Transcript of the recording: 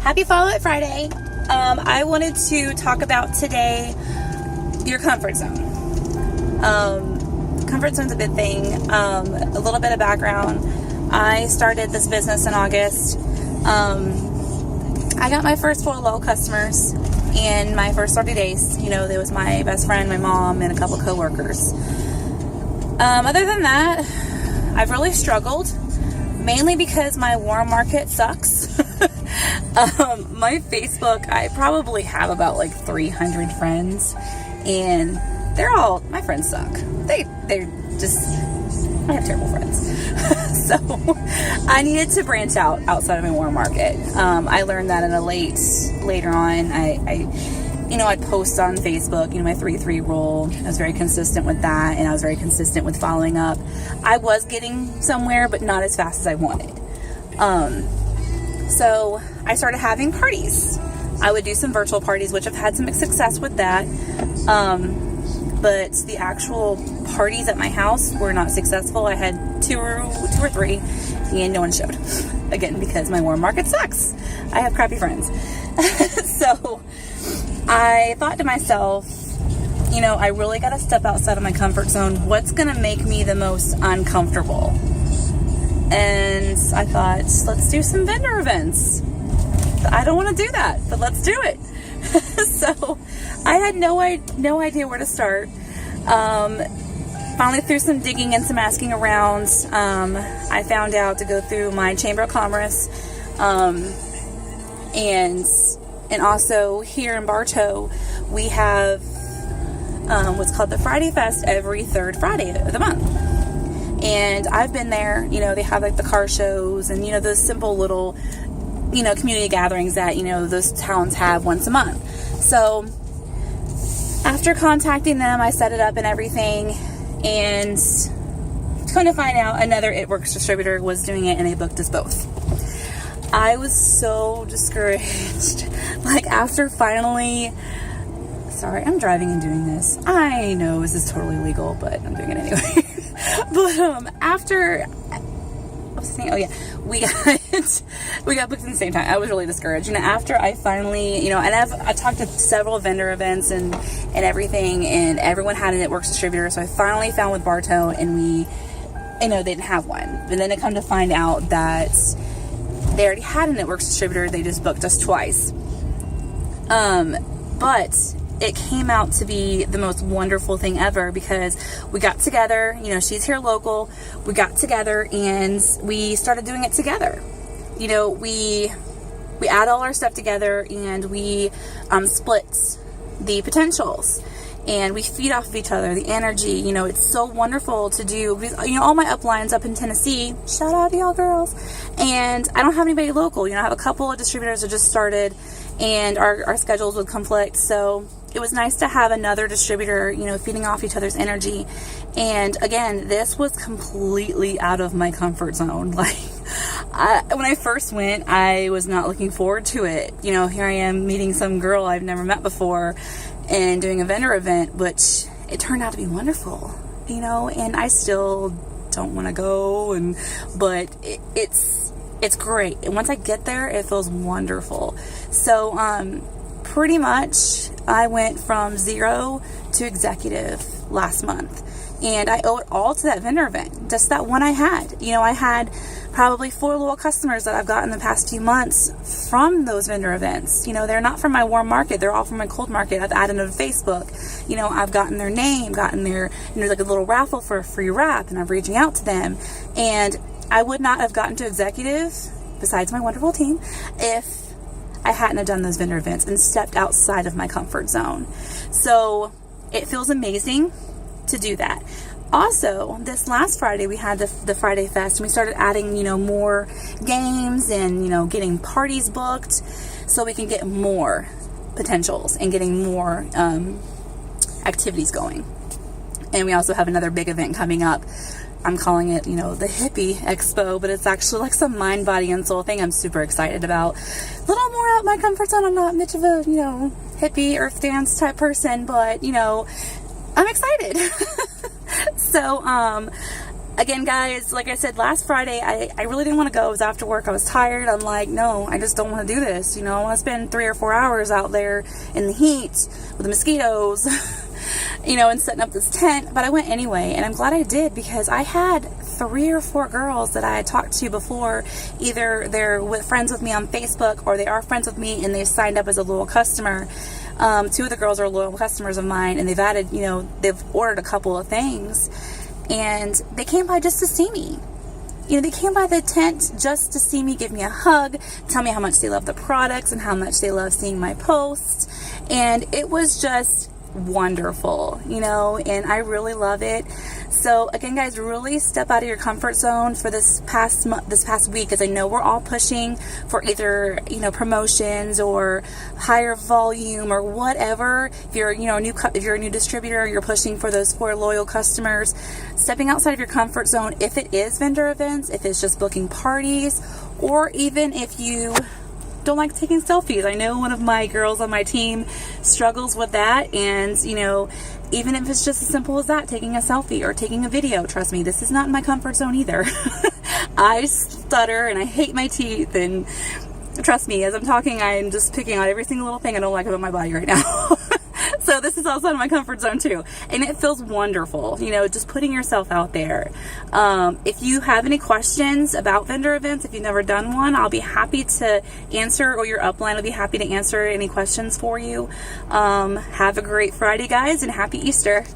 Happy Follow It Friday. I wanted to talk about today your comfort zone. Comfort zone's a big thing. A little bit of background. I started this business in August. I got my first 4 loyal customers in my first 30 days. You know, there was my best friend, my mom, and a couple coworkers. Other than that, I've really struggled, mainly because my warm market sucks. My Facebook, I probably have about like 300 friends, and my friends suck. They're just, I have terrible friends. So I needed to branch outside of my warm market. I learned that later on. I'd post on Facebook, my 3-3 rule. I was very consistent with that, and I was very consistent with following up. I was getting somewhere, but not as fast as I wanted. So I started having parties. I would do some virtual parties, which I've had some success with that. But the actual parties at my house were not successful. I had two or three, and no one showed. Again, because my warm market sucks. I have crappy friends. So I thought to myself, I really got to step outside of my comfort zone. What's going to make me the most uncomfortable? And I thought, let's do some vendor events. I don't want to do that, but let's do it. So I had no idea where to start. Finally, through some digging and some asking around, I found out to go through my Chamber of Commerce, and also here in Bartow, we have what's called the Friday Fest every third Friday of the month. And I've been there. They have like the car shows and those simple little community gatherings that those towns have once a month. So after contacting them, I set it up and everything, and come to find out, another It Works distributor was doing it, and they booked us both. I was so discouraged. Like, after finally... Sorry, I'm driving and doing this. I know this is totally illegal, but I'm doing it anyway. But after... what was I saying? Oh yeah, we got booked at the same time. I was really discouraged. After I finally, and I talked to several vendor events and everything, and everyone had an It Works distributor. So I finally found with Bartow, and they didn't have one. But then I come to find out that they already had an It Works distributor. They just booked us twice. But it came out to be the most wonderful thing ever, because we got together, she's here local, we got together and we started doing it together. We add all our stuff together, and we split the potentials, and we feed off of each other, the energy. It's so wonderful to do. All my uplines up in Tennessee, shout out to y'all girls, and I don't have anybody local. I have a couple of distributors that just started, and our schedules would conflict, so it was nice to have another distributor, feeding off each other's energy. And again, this was completely out of my comfort zone. Like, when I first went, I was not looking forward to it. Here I am meeting some girl I've never met before and doing a vendor event, which it turned out to be wonderful, and I still don't want to go, but it's great. And once I get there, it feels wonderful. So, pretty much I went from 0 to executive last month, and I owe it all to that vendor event. Just that one I had. I had probably 4 loyal customers that I've gotten the past few months from those vendor events. They're not from my warm market. They're all from my cold market. I've added them to Facebook. I've gotten their name, gotten their, there's like a little raffle for a free wrap, and I'm reaching out to them. And I would not have gotten to executive, besides my wonderful team, if I hadn't have done those vendor events and stepped outside of my comfort zone. So it feels amazing to do that. Also, this last Friday, we had the Friday Fest, and we started adding, more games and, getting parties booked so we can get more potentials and getting more activities going. And we also have another big event coming up. I'm calling it, the Hippie Expo, but it's actually like some mind, body, and soul thing I'm super excited about. A little more out my comfort zone. I'm not much of a, hippie earth dance type person, but, I'm excited. So, again, guys, like I said last Friday, I really didn't want to go. It was after work. I was tired. I'm like, no, I just don't want to do this. You know, I want to spend 3 or 4 hours out there in the heat with the mosquitoes, you know, and setting up this tent. But I went anyway, and I'm glad I did, because I had 3 or 4 girls that I had talked to before. Either they're friends with me on Facebook, or they are friends with me and they've signed up as a loyal customer. 2 of the girls are loyal customers of mine, and they've added, you know, they've ordered a couple of things. And they came by just to see me. You know, they came by the tent just to see me, give me a hug, tell me how much they love the products and how much they love seeing my posts. And it was just wonderful, you know, and I really love it. So again, guys, really step out of your comfort zone for this past week, because I know we're all pushing for either, you know, promotions or higher volume or whatever. If you're, you know, if you're a new distributor, you're pushing for those 4 loyal customers. Stepping outside of your comfort zone, if it is vendor events, if it's just booking parties, or even if you don't like taking selfies. I know one of my girls on my team struggles with that, and you know, even if it's just as simple as that, taking a selfie or taking a video, trust me, this is not in my comfort zone either. I stutter and I hate my teeth, and trust me, as I'm talking, I'm just picking out every single little thing I don't like about my body right now. So this is also in my comfort zone too, and it feels wonderful, you know, just putting yourself out there. If you have any questions about vendor events, if you've never done one, I'll be happy to answer, or your upline will be happy to answer any questions for you. Have a great Friday, guys, and happy Easter.